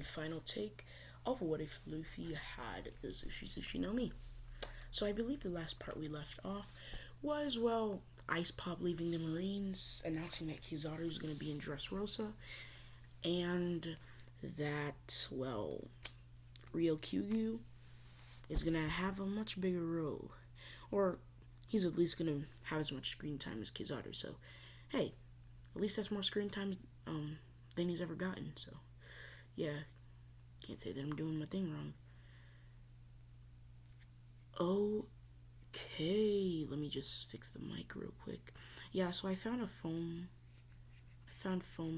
and final take of what if Luffy had the Zushi no Mi. So I believe the last part we left off was, well, Ice Pop leaving the Marines, announcing that Kizaru is going to be in Dressrosa, and that, well, Rio Kyugyu is going to have a much bigger role. Or he's at least going to have as much screen time as Kizaru, so, hey, at least that's more screen time than he's ever gotten, so, yeah, can't say that I'm doing my thing wrong. Okay, let me just fix the mic real quick. Yeah, so I found foam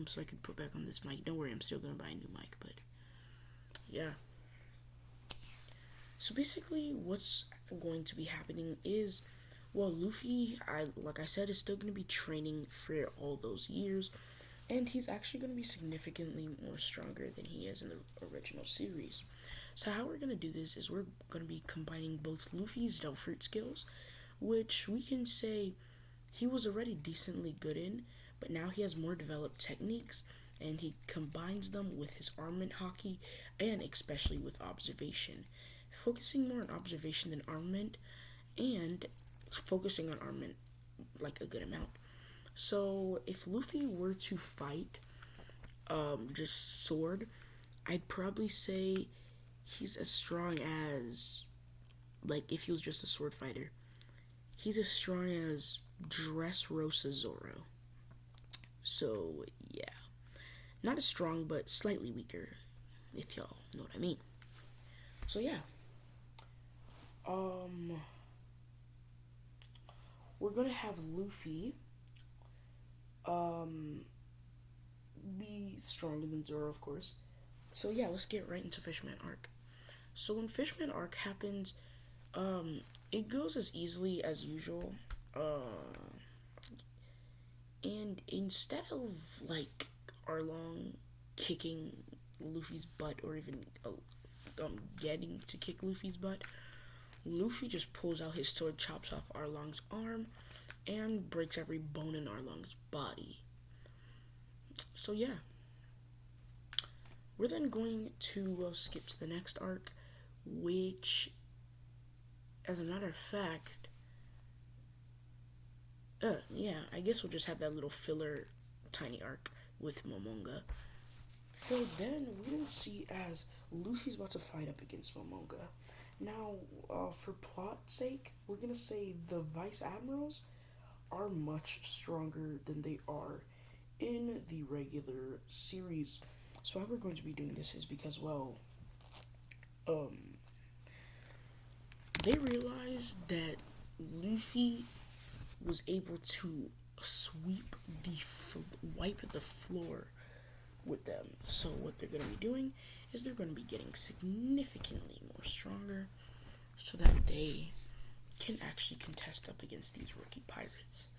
so I could put back on this mic. Don't worry, I'm still gonna buy a new mic, but yeah. So basically, what's going to be happening is, well, Luffy, like I said, is still gonna be training for all those years, and he's actually gonna be significantly more stronger than he is in the original series. So how we're gonna do this is we're gonna be combining both Luffy's Delphoot skills, which we can say he was already decently good in, but now he has more developed techniques, and he combines them with his armament hockey, and especially with observation. Focusing more on observation than armament, and focusing on armament like a good amount. So if Luffy were to fight just sword, I'd probably say he's as strong as, like, if he was just a sword fighter, he's as strong as Dressrosa Zoro. So, yeah. Not as strong, but slightly weaker, if y'all know what I mean. So, yeah. We're gonna have Luffy, be stronger than Zoro, of course. So, yeah, let's get right into Fishman Arc. So, when Fishman Arc happens, it goes as easily as usual. And instead of, like, Arlong kicking Luffy's butt, or even getting to kick Luffy's butt, Luffy just pulls out his sword, chops off Arlong's arm, and breaks every bone in Arlong's body. So yeah. We're then going to skip to the next arc, which, as a matter of fact, yeah, I guess we'll just have that little filler tiny arc with Momonga. So then we don't see as Luffy's about to fight up against Momonga. Now, for plot's sake, we're gonna say the Vice Admirals are much stronger than they are in the regular series. So how we're going to be doing this is because, well, they realized that Luffy was able to wipe the floor with them. So what they're going to be doing is they're going to be getting significantly more stronger so that they can actually contest up against these rookie pirates.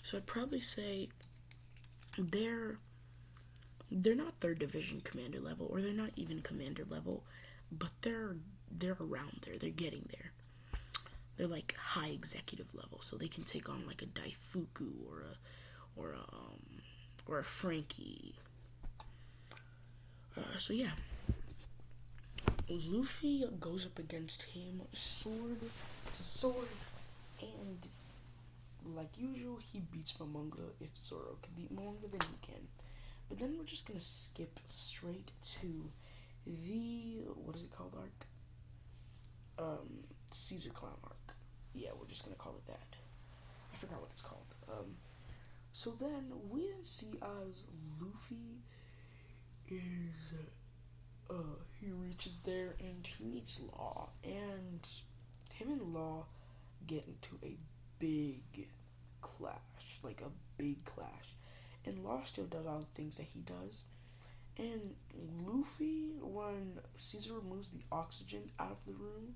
So I'd probably say they're not third division commander level, or they're not even commander level, but they're around there. They're getting there. They're like high executive level, so they can take on like a Daifuku or a Frankie. So yeah, Luffy goes up against him sword to sword, and like usual, he beats Momonga. If Zoro can beat Momonga, then he can. But then we're just gonna skip straight to the, what is it called, arc? Caesar Clown arc. Yeah, we're just gonna call it that. I forgot what it's called. So then we didn't see as Luffy is, he reaches there and he meets Law, and him and Law get into a big clash, and Law still does all the things that he does, and Luffy, when Caesar removes the oxygen out of the room,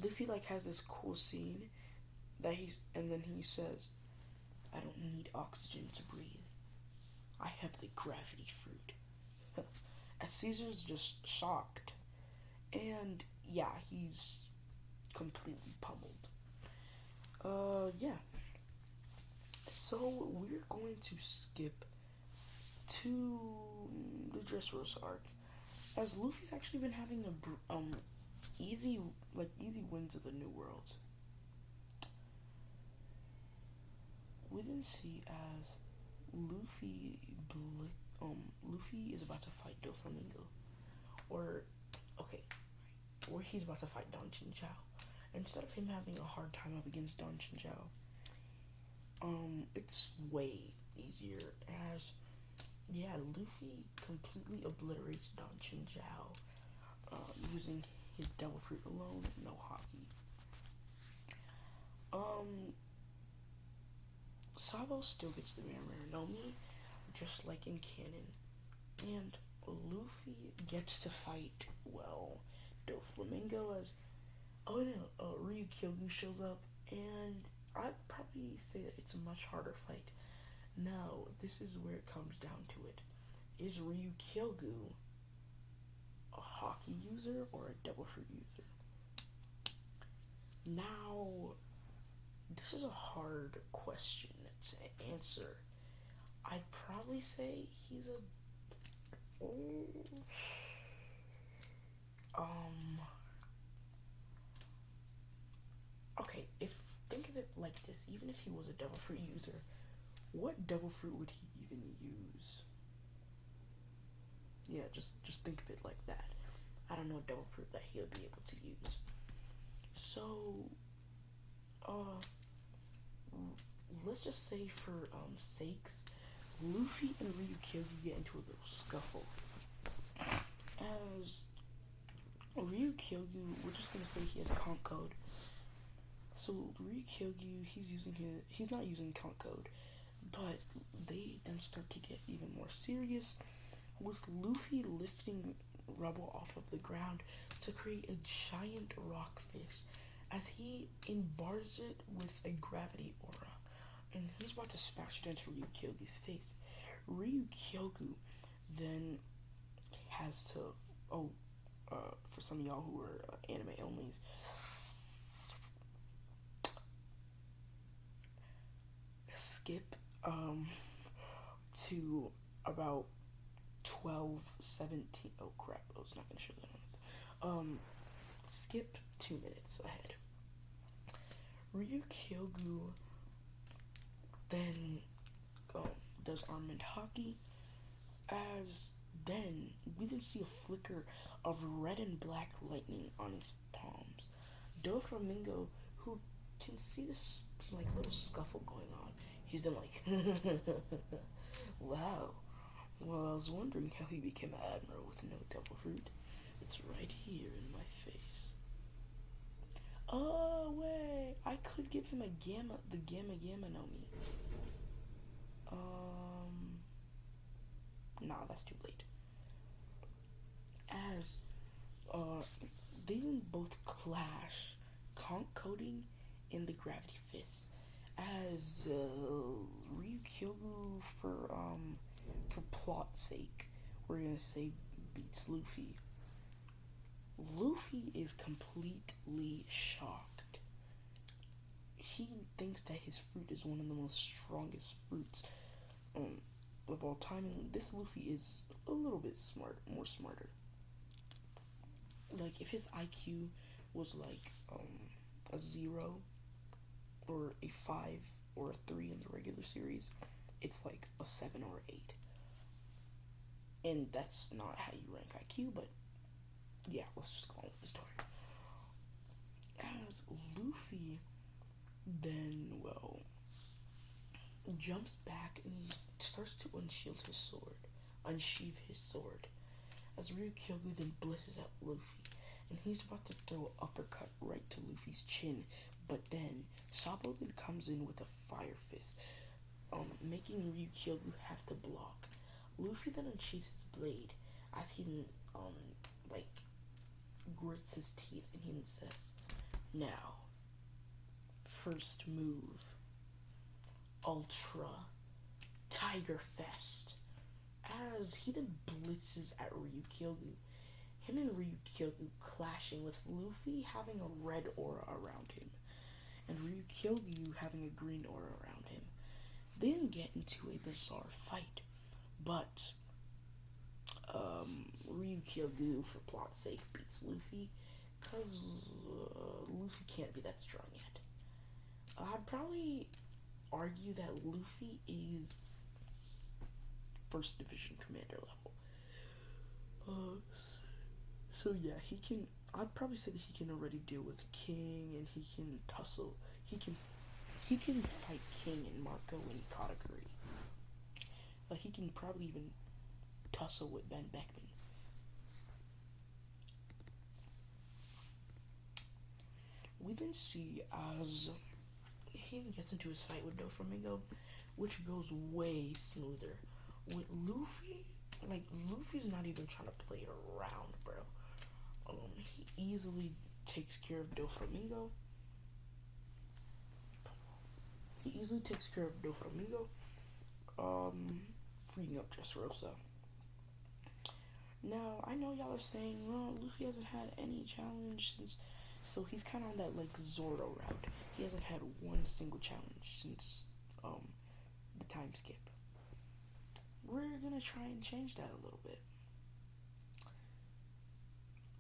Luffy like has this cool scene and then he says, "I don't need oxygen to breathe. I have the gravity fruit." And Caesar's just shocked, and yeah, he's completely pummeled. Yeah. So we're going to skip to the Dressrosa arc, as Luffy's actually been having easy easy wins of the New Worlds. We then see as Luffy Luffy is about to fight Doflamingo, or okay, or he's about to fight Don Chinchao. Instead of him having a hard time up against Don Chinchao, it's way easier as Luffy completely obliterates Don Chinchao using his Devil Fruit alone, no hockey. Sabo still gets the Maranomi, just like in canon, and Luffy gets to fight, Doflamingo as Ryu Kyogu shows up, and I'd probably say that it's a much harder fight. Now, this is where it comes down to it. Is Ryu Kyogu a hockey user or a Devil Fruit user? Now, this is a hard question to answer. I'd probably say he's a okay, if think of it like this, even if he was a Devil Fruit user, what Devil Fruit would he even use? Yeah, just think of it like that. I don't know a Devil Fruit that he'll be able to use. So, let's just say for sakes, Luffy and Ryu Kyogu get into a little scuffle. As Ryu Kyogu, we're just gonna say he has conch code. So Ryu Kyogu, he's not using conch code, but they then start to get even more serious, with Luffy lifting rubble off of the ground to create a giant rockfish, as he embars it with a gravity aura, and he's about to smash it into Ryu Kyogu's face. Ryu Kyogu then has to, for some of y'all who are anime onlys, skip to about 12, 17, oh crap, I was not gonna show that. Skip 2 minutes ahead. Ryu Kyogu then does armament hockey, as then we then see a flicker of red and black lightning on his palms. Doflamingo, who can see this little scuffle going on, he's then like, wow. Well, I was wondering how he became an admiral with no Devil Fruit. It's right here in my face. Oh wait, I could give him the Gamma Nomi. Nah, that's too late. As they both clash, conch coding in the gravity fist. As Ryu Kyogu, for plot's sake, we're gonna say beats Luffy. Luffy is completely shocked. He thinks that his fruit is one of the most strongest fruits of all time, and this Luffy is a little bit more smarter. Like, if his IQ was like a 0 or a 5 or a 3 in the regular series, it's like a 7 or 8. And that's not how you rank IQ, but yeah, let's just go on with the story. As Luffy then, jumps back and he starts to unsheath his sword. As Ryu Kyogu then blisses at Luffy, and he's about to throw an uppercut right to Luffy's chin, but then Sabo then comes in with a fire fist, making Ryu Kyogu have to block. Luffy then unsheaths his blade as he grits his teeth, and he then says, "Now, first move, Ultra Tiger Fest." As he then blitzes at Ryu Kyogu, him and Ryu Kyogu clashing, with Luffy having a red aura around him, and Ryu Kyogu having a green aura around him. They then get into a bizarre fight. But Ryukyu, for plot's sake, beats Luffy because Luffy can't be that strong yet. I'd probably argue that Luffy is first division commander level. So yeah, he can. I'd probably say that he can already deal with King, and he can tussle. He can fight King and Marco and Katakuri. He can probably even tussle with Ben Beckman. We then see as he gets into his fight with Doflamingo, which goes way smoother. With Luffy, like Luffy's not even trying to play around, bro. He easily takes care of Doflamingo. Freeing up Dressrosa. Now, I know y'all are saying, well, Luffy hasn't had any challenge since, so he's kind of on that, like, Zoro route. He hasn't had one single challenge since, the time skip. We're gonna try and change that a little bit.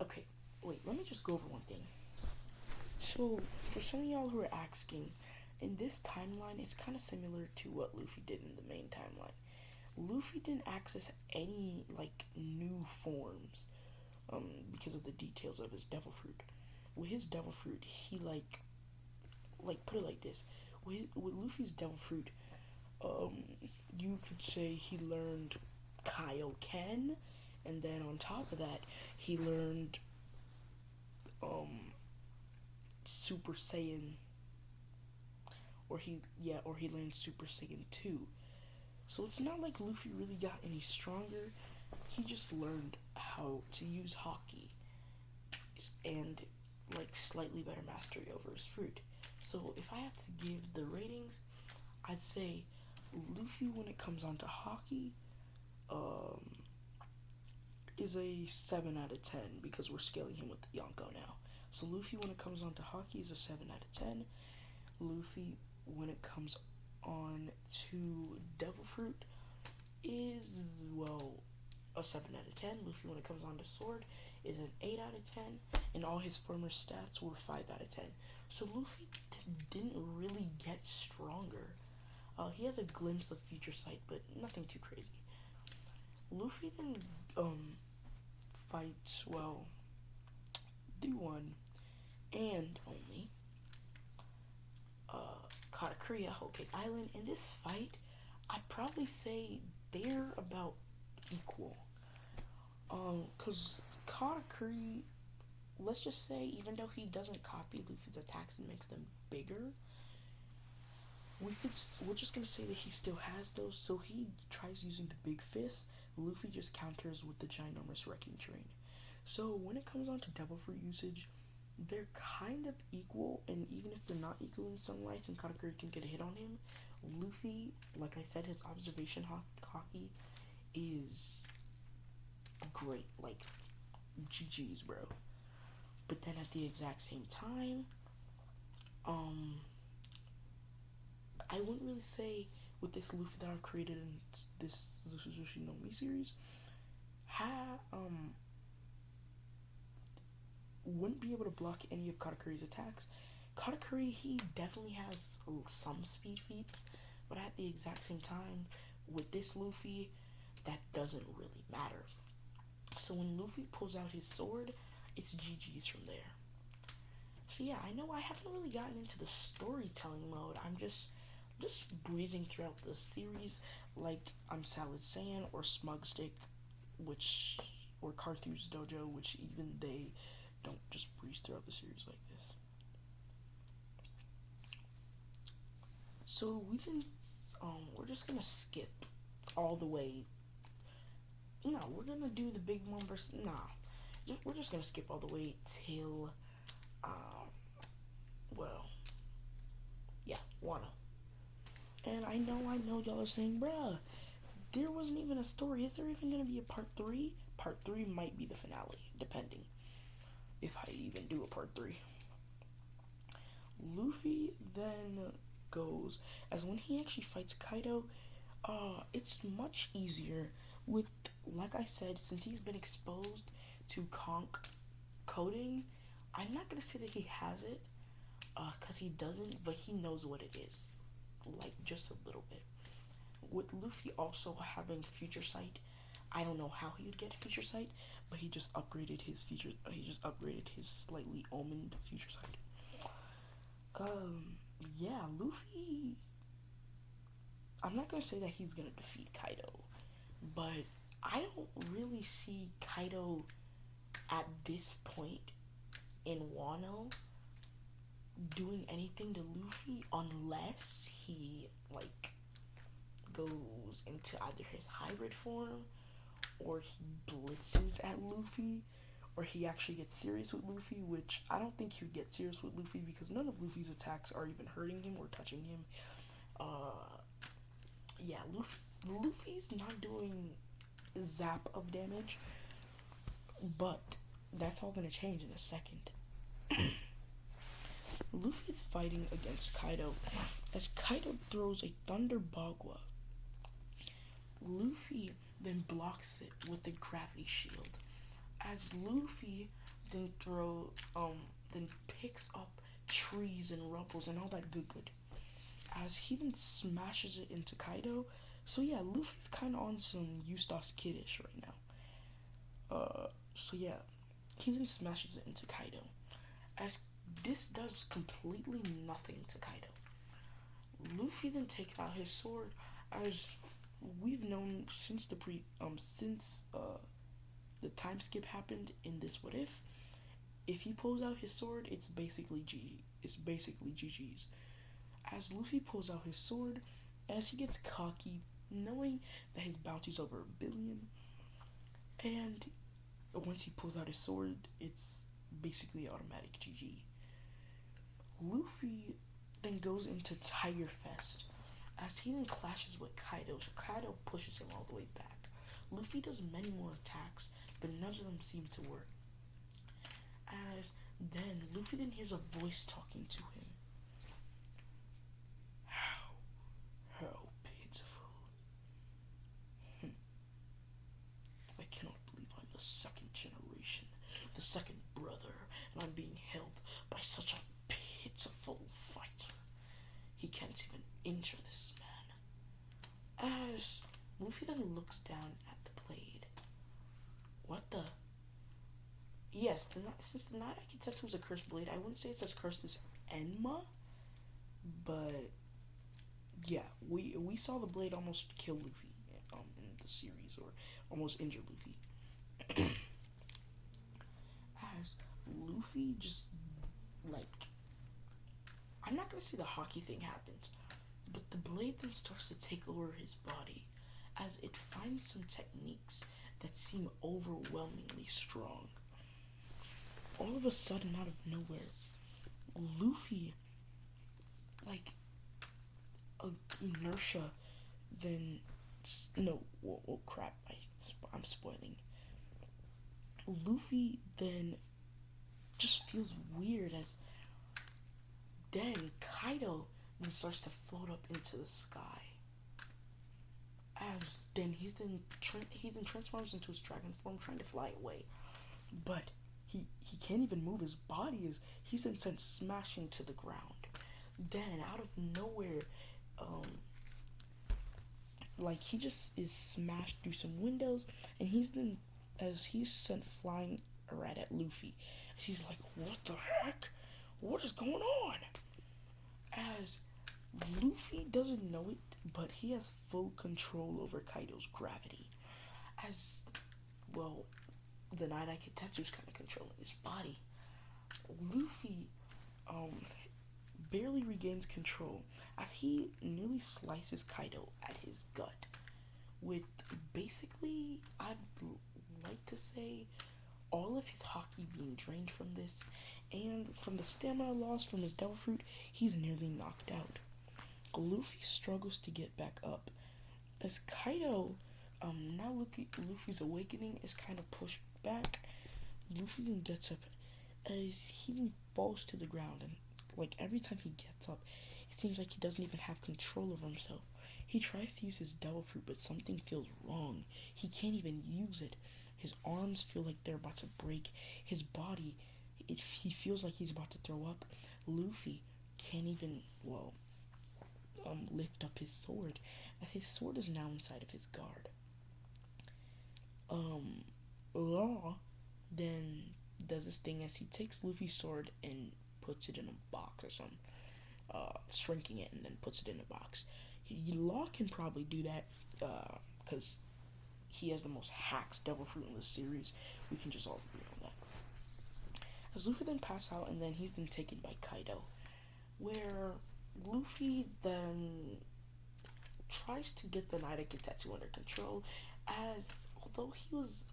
Okay, wait, let me just go over one thing. So, for some of y'all who are asking, in this timeline, it's kind of similar to what Luffy did in the main timeline. Luffy didn't access any, like, new forms, because of the details of his devil fruit. With his devil fruit, he, like, put it like this. With Luffy's devil fruit, you could say he learned Kaioken, and then on top of that, he learned, Super Saiyan, or he learned Super Saiyan 2. So it's not like Luffy really got any stronger. He just learned how to use Haki and, like, slightly better mastery over his fruit. So if I had to give the ratings, I'd say Luffy, when it comes on to Haki, is a 7 out of 10 because we're scaling him with the Yonko now. So Luffy, when it comes on to Haki, is a 7 out of 10. Luffy, when it comes on to Devil Fruit, is, well, a 7 out of 10. Luffy, when it comes on to Sword, is an 8 out of 10. And all his former stats were 5 out of 10. So Luffy didn't really get stronger. He has a glimpse of future sight, but nothing too crazy. Luffy then fights, well, the one and only Katakuri at Whole Cake Island. In this fight, I'd probably say they're about equal. Cause Katakuri, let's just say, even though he doesn't copy Luffy's attacks and makes them bigger, we're just gonna say that he still has those, so he tries using the big fist. Luffy just counters with the ginormous wrecking train. So when it comes on to Devil Fruit usage, they're kind of equal, and even if they're not equal in some lights and Katakuri can get a hit on him, Luffy, like I said, his observation Haki is great, like, GG's, bro. But then at the exact same time, I wouldn't really say with this Luffy that I've created in this Zushi no Mi series, wouldn't be able to block any of Katakuri's attacks. Katakuri, he definitely has some speed feats, but at the exact same time, with this Luffy, that doesn't really matter. So when Luffy pulls out his sword, it's GG's from there. So yeah, I know I haven't really gotten into the storytelling mode. I'm just breezing throughout the series like I'm Salad Saiyan or Smugstick, or Carthew's Dojo, which even they don't just breeze throughout the series like this. So we're just gonna skip all the way. No, we're gonna do the big one versus we're just gonna skip all the way till Wano. And I know y'all are saying, bruh, there wasn't even a story. Is there even gonna be a part 3? Part 3 might be the finale, depending if I even do a part 3. Luffy then goes, as when he actually fights Kaido, It's much easier with, like I said, since he's been exposed to conch coding. I'm not gonna say that he has it, cause he doesn't, but he knows what it is, like just a little bit. With Luffy also having future sight, I don't know how he would get future sight, but he just upgraded his future. He just upgraded his slightly omened future sight. Yeah, Luffy. I'm not gonna say that he's gonna defeat Kaido, but I don't really see Kaido at this point in Wano doing anything to Luffy unless he like goes into either his hybrid form or he blitzes at Luffy or he actually gets serious with Luffy, which I don't think he would get serious with Luffy because none of Luffy's attacks are even hurting him or touching him. Yeah, Luffy's not doing zap of damage, but that's all gonna change in a second. Luffy's fighting against Kaido as Kaido throws a Thunder Bagua. Luffy then blocks it with the gravity shield. As Luffy then picks up trees and rubbles and all that good. As he then smashes it into Kaido. So yeah, Luffy's kinda on some Eustace Kiddish right now. So yeah, he then smashes it into Kaido. As this does completely nothing to Kaido. Luffy then takes out his sword, as we've known since the time skip happened in this what if he pulls out his sword, it's basically GG's. As Luffy pulls out his sword, as he gets cocky, knowing that his bounty's over 1,000,000,000, and once he pulls out his sword, it's basically automatic GG. Luffy then goes into Tiger Fest, as he then clashes with Kaido, so Kaido pushes him all the way back. Luffy does many more attacks, but none of them seem to work. As then Luffy then hears a voice talking to him. How pitiful. I cannot believe I'm the second generation, the second brother, and I'm being held by such a pitiful fighter. He can't even injure this man. As Luffy then looks down at the blade. What the? Yes, since the Night Akitetsu is a cursed blade, I wouldn't say it's as cursed as Enma, but yeah, we saw the blade almost kill Luffy in the series, or almost injure Luffy. As Luffy just like, I'm not gonna say the hockey thing happens, but the blade then starts to take over his body as it finds some techniques that seem overwhelmingly strong. All of a sudden, out of nowhere, Luffy, like, inertia, then, no, crap, I'm spoiling. Luffy then just feels weird as then Kaido then starts to float up into the sky. As then he then transforms into his dragon form, trying to fly away, but he can't even move his body as he's then sent smashing to the ground. Then out of nowhere, like he just is smashed through some windows, and he's sent flying right at Luffy. She's like, what the heck? What is going on? As Luffy doesn't know it, but he has full control over Kaido's gravity. As, well, the Night Akitetsu's kind of controlling his body. Luffy, barely regains control as he nearly slices Kaido at his gut, with basically, I'd like to say, all of his haki being drained from this, and from the stamina loss from his devil fruit, he's nearly knocked out. Luffy struggles to get back up, as Kaido, now Luffy's awakening is kind of pushed back. Luffy then gets up as he then falls to the ground, and like every time he gets up, it seems like he doesn't even have control of himself. He tries to use his devil fruit, but something feels wrong. He can't even use it. His arms feel like they're about to break. His body, he feels like he's about to throw up. Luffy can't even, lift up his sword, as his sword is now inside of his guard. Law then does this thing as he takes Luffy's sword and puts it in a box or something, shrinking it and then puts it in a box. Law can probably do that because he has the most hacks devil fruit in the series. We can just all agree on that. As Luffy then passes out, and then he's then taken by Kaido, where Luffy then tries to get the Night Tattoo under control, as although he was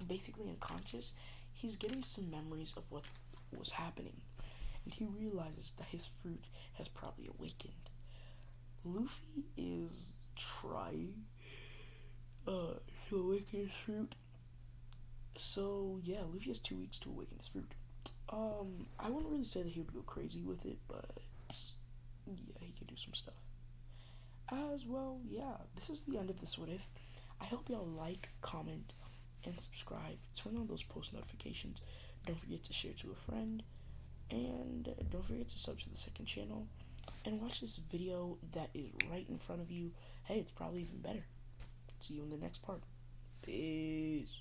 basically unconscious, he's getting some memories of what was happening, and he realizes that his fruit has probably awakened. Luffy is trying to awaken his fruit. So yeah, Luffy has 2 weeks to awaken his fruit. I wouldn't really say that he would go crazy with it, but yeah, he can do some stuff. As well, yeah, this is the end of this What If. I hope y'all like, comment, and subscribe. Turn on those post notifications. Don't forget to share to a friend. And don't forget to sub to the second channel. And watch this video that is right in front of you. Hey, it's probably even better. See you in the next part. Peace.